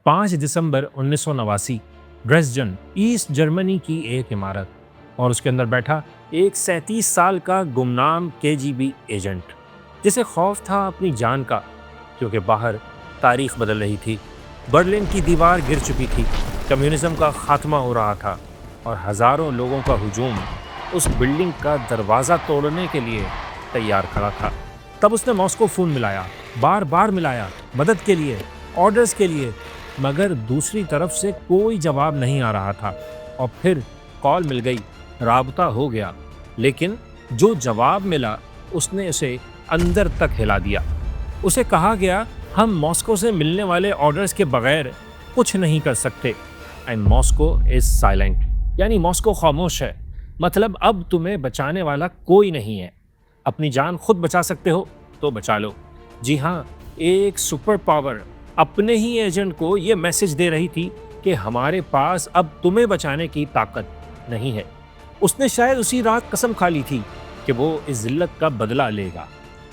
5 دسمبر 1989، Dresden asset Germany کی ایک عمارت، اور اس کے اندر بیٹھا ایک 37 سال کا گمنام KGB ایجنٹ، جسے خوف تھا اپنی جان کا، کیونکہ باہر تاریخ بدل رہی تھی، برلن کی دیوار گر چکی تھی، کمیونزم کا خاتمہ ہو رہا تھا، اور ہزاروں لوگوں کا ہجوم اس بلڈنگ کا دروازہ توڑنے کے لیے تیار کھڑا تھا۔ تب اس نے ماسکو فون ملایا، بار بار ملایا، مدد کے لیے، آرڈرز کے لیے، مگر دوسری طرف سے کوئی جواب نہیں آ رہا تھا۔ اور پھر کال مل گئی، رابطہ ہو گیا، لیکن جو جواب ملا اس نے اسے اندر تک ہلا دیا۔ اسے کہا گیا، ہم ماسکو سے ملنے والے آرڈرز کے بغیر کچھ نہیں کر سکتے، اینڈ ماسکو از سائلنٹ، یعنی ماسکو خاموش ہے، مطلب اب تمہیں بچانے والا کوئی نہیں ہے، اپنی جان خود بچا سکتے ہو تو بچا لو۔ جی ہاں، ایک سپر پاور اپنے ہی ایجنٹ کو یہ میسج دے رہی تھی کہ ہمارے پاس اب تمہیں بچانے کی طاقت نہیں ہے۔ اس نے شاید اسی رات قسم کھا لی تھی کہ وہ اس ذلت کا بدلہ لے گا،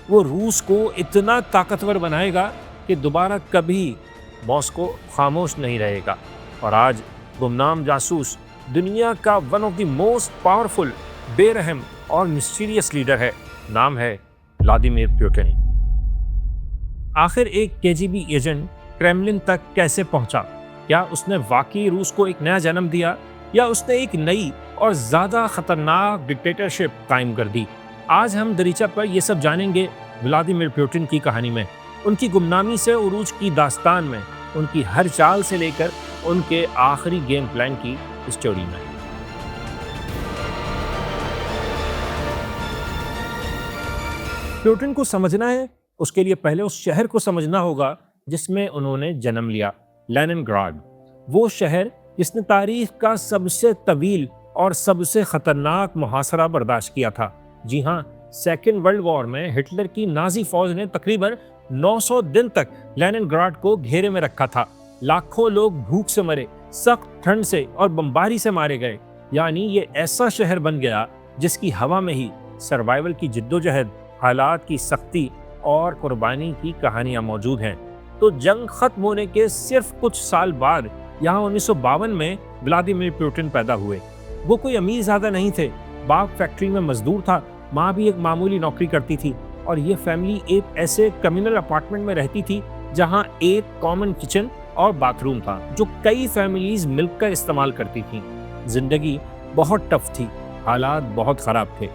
وہ روس کو اتنا طاقتور بنائے گا کہ دوبارہ کبھی ماسکو خاموش نہیں رہے گا۔ اور آج گمنام جاسوس دنیا کا one of the most powerful, بے رحم اور مسٹیریس لیڈر ہے، نام ہے ولادیمیر پوٹن۔ آخر ایک KGB ایجنٹ کریملن تک کیسے پہنچا؟ کیا اس نے واقعی روس کو ایک نیا جنم دیا، یا اس نے ایک نئی اور زیادہ خطرناک ڈکٹیٹرشپ قائم کر دی؟ آج ہم دریچہ پر یہ سب جانیں گے ولادیمیر پوٹن کی کہانی میں، ان کی گمنامی سے عروج کی داستان میں، ان کی ہر چال سے لے کر ان کے آخری گیم پلان کی اسٹوری میں۔ پوٹن کو سمجھنا ہے، اس کے لیے پہلے اس شہر کو سمجھنا ہوگا جس میں انہوں نے جنم لیا، لیننگراڈ، وہ شہر جس نے تاریخ کا سب سے طویل اور سب سے خطرناک محاصرہ برداشت کیا تھا۔ جی ہاں، سیکنڈ ورلڈ وار میں ہٹلر کی نازی فوج نے تقریباً 900 دن تک لیننگراڈ کو گھیرے میں رکھا تھا، لاکھوں لوگ بھوک سے مرے، سخت ٹھنڈ سے اور بمباری سے مارے گئے، یعنی یہ ایسا شہر بن گیا جس کی ہوا میں ہی سروائیول کی جدوجہد، حالات کی سختی اور قربانی کی کہانیاں موجود ہیں۔ تو جنگ ختم ہونے کے صرف کچھ سال بعد یہاں 1952 میں ولادیمیر پوٹن پیدا ہوئے۔ وہ کوئی امیر زیادہ نہیں تھے، باپ فیکٹری میں مزدور تھا، ماں بھی ایک معمولی نوکری کرتی تھی، اور یہ فیملی ایک ایسے کمیونل اپارٹمنٹ میں رہتی تھی جہاں ایک کامن کچن اور باتھ روم تھا جو کئی فیملیز مل کر استعمال کرتی تھیں۔ زندگی بہت ٹف تھی، حالات بہت خراب تھے۔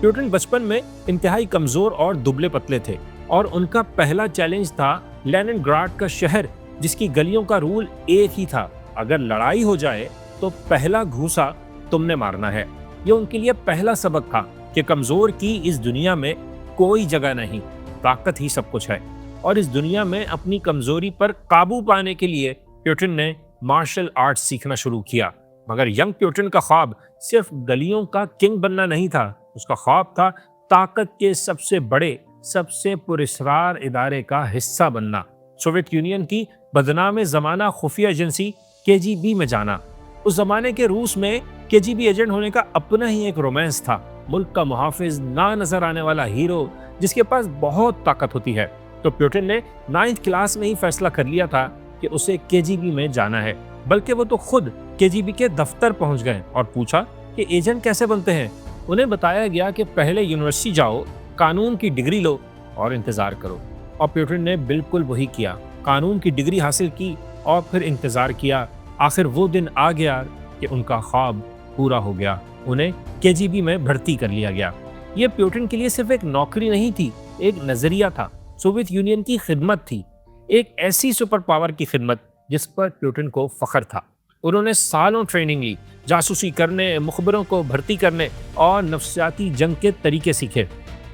پوٹن بچپن میں انتہائی کمزور اور دبلے پتلے تھے، اور ان کا پہلا چیلنج تھا لیننگراڈ کا شہر جس کی گلیوں کا رول ایک ہی تھا، اگر لڑائی ہو جائے تو پہلا گھوسا تم نے مارنا ہے۔ یہ ان کے لیے پہلا سبق تھا کہ کمزور کی اس دنیا میں کوئی جگہ نہیں، طاقت ہی سب کچھ ہے۔ اور اس دنیا میں اپنی کمزوری پر قابو پانے کے لیے پوٹن نے مارشل آرٹ سیکھنا شروع کیا۔ مگر ینگ پوٹن کا خواب صرف گلیوں کا کنگ بننا نہیں تھا، اس کا خواب تھا طاقت کے سب سے بڑے، سب سے پراسرار ادارے کا حصہ بننا، سوویت یونین کی بدنام زمانہ خفیہ ایجنسی KGB میں جانا۔ اس زمانے کے روس میں KGB ایجنٹ ہونے کا اپنا ہی ایک رومانس تھا، ملک کا محافظ، نہ نظر آنے والا ہیرو جس کے پاس بہت طاقت ہوتی ہے۔ تو پوٹن نے 9th کلاس میں ہی فیصلہ کر لیا تھا کہ اسے KGB میں جانا ہے، بلکہ وہ تو خود KGB کے دفتر پہنچ گئے اور پوچھا کہ ایجنٹ کیسے بنتے ہیں۔ انہیں بتایا گیا کہ پہلے یونیورسٹی جاؤ، قانون کی ڈگری لو اور انتظار کرو، اور پوٹن نے بالکل وہی کیا، قانون کی ڈگری حاصل کی اور پھر انتظار کیا۔ آخر وہ دن آ گیا کہ ان کا خواب پورا ہو گیا، انہیں KGB میں بھرتی کر لیا گیا۔ یہ پوٹن کے لیے صرف ایک نوکری نہیں تھی، ایک نظریہ تھا، سوویت یونین کی خدمت تھی، ایک ایسی سپر پاور کی خدمت جس پر پوٹن کو فخر تھا۔ انہوں نے سالوں ٹریننگ لی، جاسوسی کرنے، مخبروں کو بھرتی کرنے اور نفسیاتی جنگ کے طریقے سیکھے۔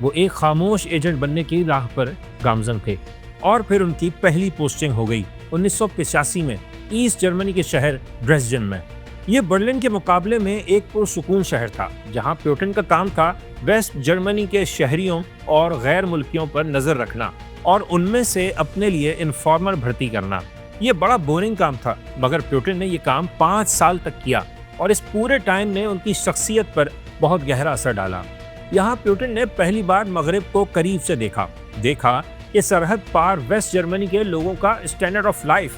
وہ ایک خاموش ایجنٹ بننے کی راہ پر گامزن تھے، اور پھر ان کی پہلی پوسٹنگ ہو گئی 1985 میں ایسٹ جرمنی کے شہر ڈریسڈن میں۔ یہ برلن کے مقابلے میں ایک پرسکون شہر تھا، جہاں پوٹن کا کام تھا ویسٹ جرمنی کے شہریوں اور غیر ملکیوں پر نظر رکھنا اور ان میں سے اپنے لیے انفارمر بھرتی کرنا۔ یہ بڑا بورنگ کام تھا، مگر پوٹن نے یہ کام 5 سال تک کیا، اور اس پورے ٹائم نے ان کی شخصیت پر بہت گہرا اثر ڈالا۔ یہاں پوٹن نے پہلی بار مغرب کو قریب سے دیکھا کہ سرحد پار ویسٹ جرمنی کے لوگوں کا اسٹینڈرڈ آف لائف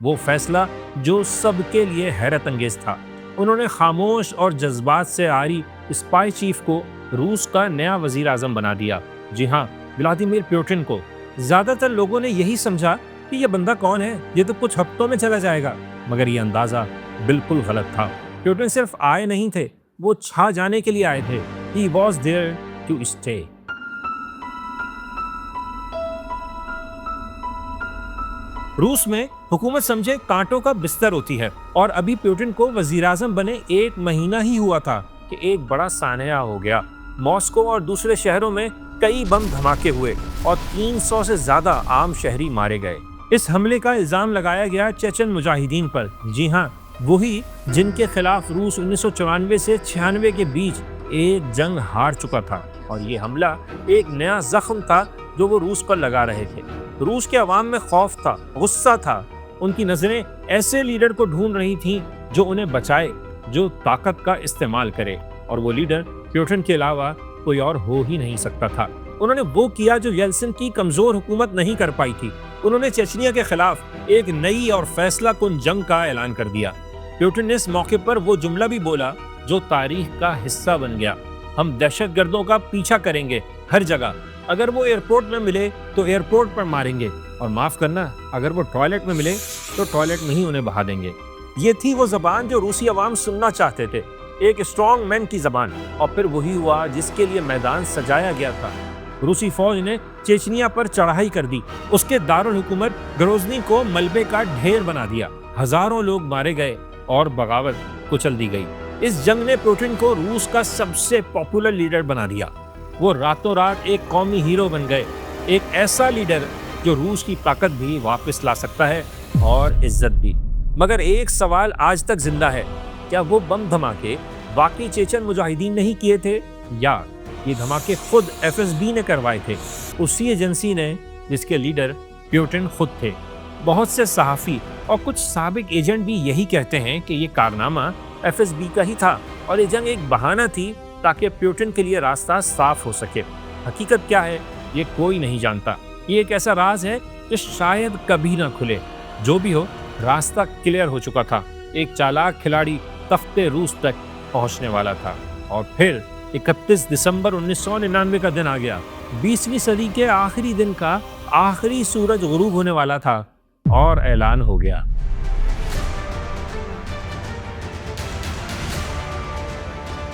وہ فیصلہ جو سب کے لیے حیرت انگیز تھا۔ انہوں نے خاموش اور جذبات سے عاری اسپائی چیف کو روس کا نیا وزیر اعظم بنا دیا۔ جی ہاں، ولادیمیر پیوٹن کو۔ زیادہ تر لوگوں نے یہی سمجھا کہ یہ بندہ کون ہے، یہ تو کچھ ہفتوں میں چلا جائے گا، مگر یہ اندازہ بالکل غلط تھا۔ پیوٹن صرف آئے نہیں تھے، وہ چھا جانے کے لیے آئے تھے۔ He was there to stay۔ روس میں حکومت سمجھے کانٹوں کا بستر ہوتی ہے، اور ابھی پیوٹن کو وزیر اعظم بنے 1 مہینہ ہی ہوا تھا کہ ایک بڑا سانحہ ہو گیا۔ ماسکو اور دوسرے شہروں میں کئی بم دھماکے ہوئے اور 300 سے زیادہ عام شہری مارے گئے۔ اس حملے کا الزام لگایا گیا چیچن مجاہدین پر۔ جی ہاں، وہی جن کے خلاف روس 1994 سے 96 کے بیچ ایک جنگ ہار چکا تھا، اور یہ حملہ ایک نیا زخم تھا جو وہ روس پر لگا رہے تھے۔ روس کے عوام میں خوف تھا، غصہ تھا، ان کی نظریں ایسے لیڈر کو ڈھونڈ رہی تھیں جو انہیں بچائے، جو طاقت کا استعمال کرے، اور وہ لیڈر پیوٹن کے علاوہ کوئی اور ہو ہی نہیں سکتا تھا۔ انہوں نے وہ کیا جو یلسن کی کمزور حکومت نہیں کر پائی تھی۔ انہوں نے چیچنیا کے خلاف ایک نئی اور فیصلہ کن جنگ کا اعلان کر دیا۔ پیوٹن نے اس موقع پر وہ جملہ بھی بولا جو تاریخ کا حصہ بن گیا: ہم دہشت گردوں کا پیچھا کریں گے ہر جگہ، اگر وہ ایئرپورٹ میں ملے تو ایئرپورٹ پر ماریں گے، اور معاف کرنا، اگر وہ ٹوائلٹ میں ملے تو ٹوائلٹ میں ہی انہیں بہا دیں گے۔ یہ تھی وہ زبان جو روسی عوام سننا چاہتے تھے، ایک اسٹرانگ مین کی زبان۔ اور پھر وہی ہوا جس کے لیے میدان سجایا گیا تھا۔ روسی فوج نے چیچنیا پر چڑھائی کر دی، اس کے دارالحکومت گروزنی کو ملبے کا ڈھیر بنا دیا، ہزاروں لوگ مارے گئے اور بغاوت کچل دی گئی۔ اس جنگ نے پیوٹن کو روس کا سب سے پاپولر لیڈر بنا دیا۔ وہ راتوں رات ایک قومی ہیرو بن گئے، ایک ایسا لیڈر جو روس کی طاقت بھی واپس لا سکتا ہے اور عزت بھی۔ مگر ایک سوال آج تک زندہ ہے: کیا وہ بم دھماکے واقعی چیچن مجاہدین نہیں کیے تھے، یا یہ دھماکے خود FSB نے کروائے تھے، اسی ایجنسی نے جس کے لیڈر پیوٹن خود تھے؟ بہت سے صحافی اور کچھ سابق ایجنٹ بھی یہی کہتے ہیں کہ یہ کارنامہ FSB کا ہی تھا، اور یہ جنگ ایک بہانہ تھی تاکہ پیوٹن کے لیے راستہ صاف ہو سکے۔ حقیقت کیا ہے یہ کوئی نہیں جانتا۔ یہ ایک ایسا راز ہے جو شاید کبھی نہ کھلے۔ جو بھی ہو، راستہ کلیئر ہو چکا تھا۔ ایک چالاک کھلاڑی تخت روس تک پہنچنے والا تھا، اور پھر 31 دسمبر 1999 کا دن آ گیا۔ 20ویں صدی کے آخری دن کا آخری سورج غروب ہونے والا تھا، اور اعلان ہو گیا: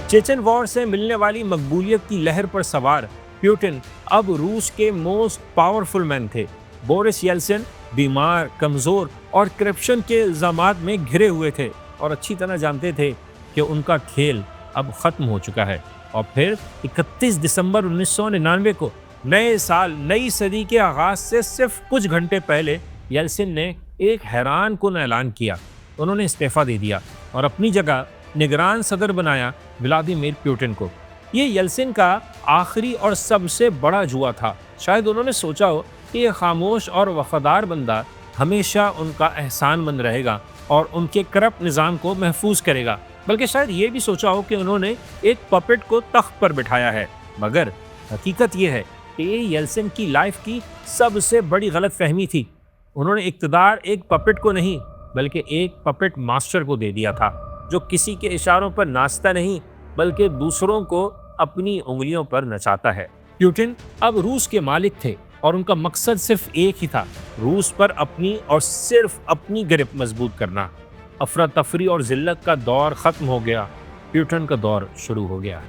چیچن وار سے ملنے والی مقبولیت کی لہر پر سوار پیوٹن اب روس کے موسٹ پاورفل مین تھے۔ بورس یلسن بیمار، کمزور اور کرپشن کے الزامات میں گھرے ہوئے تھے، اور اچھی طرح جانتے تھے کہ ان کا کھیل اب ختم ہو چکا ہے۔ اور پھر 31 دسمبر 1999 کو، نئے سال، نئی صدی کے آغاز سے صرف کچھ گھنٹے پہلے، یلسن نے ایک حیران کن اعلان کیا۔ انہوں نے استعفیٰ دے دیا اور اپنی جگہ نگران صدر بنایا ولادیمیر پیوٹن کو۔ یہ یلسن کا آخری اور سب سے بڑا جوا تھا۔ شاید انہوں نے سوچا ہو کہ یہ خاموش اور وفادار بندہ ہمیشہ ان کا احسان مند رہے گا اور ان کے کرپٹ نظام کو محفوظ کرے گا، بلکہ شاید یہ بھی سوچا ہو کہ انہوں نے ایک پپٹ کو تخت پر بٹھایا ہے۔ مگر حقیقت یہ ہے کہ یہ یلسن کی لائف کی سب سے بڑی غلط فہمی تھی۔ انہوں نے اقتدار ایک پپٹ کو نہیں، بلکہ ایک پپٹ ماسٹر کو دے دیا تھا، جو کسی کے اشاروں پر ناچتا نہیں، بلکہ دوسروں کو اپنی انگلیوں پر نچاتا ہے۔ پیوٹن اب روس کے مالک تھے، اور ان کا مقصد صرف ایک ہی تھا: روس پر اپنی اور صرف اپنی گرفت مضبوط کرنا۔ افراتفری اور ذلت کا دور ختم ہو گیا، پیوٹن کا دور شروع ہو گیا۔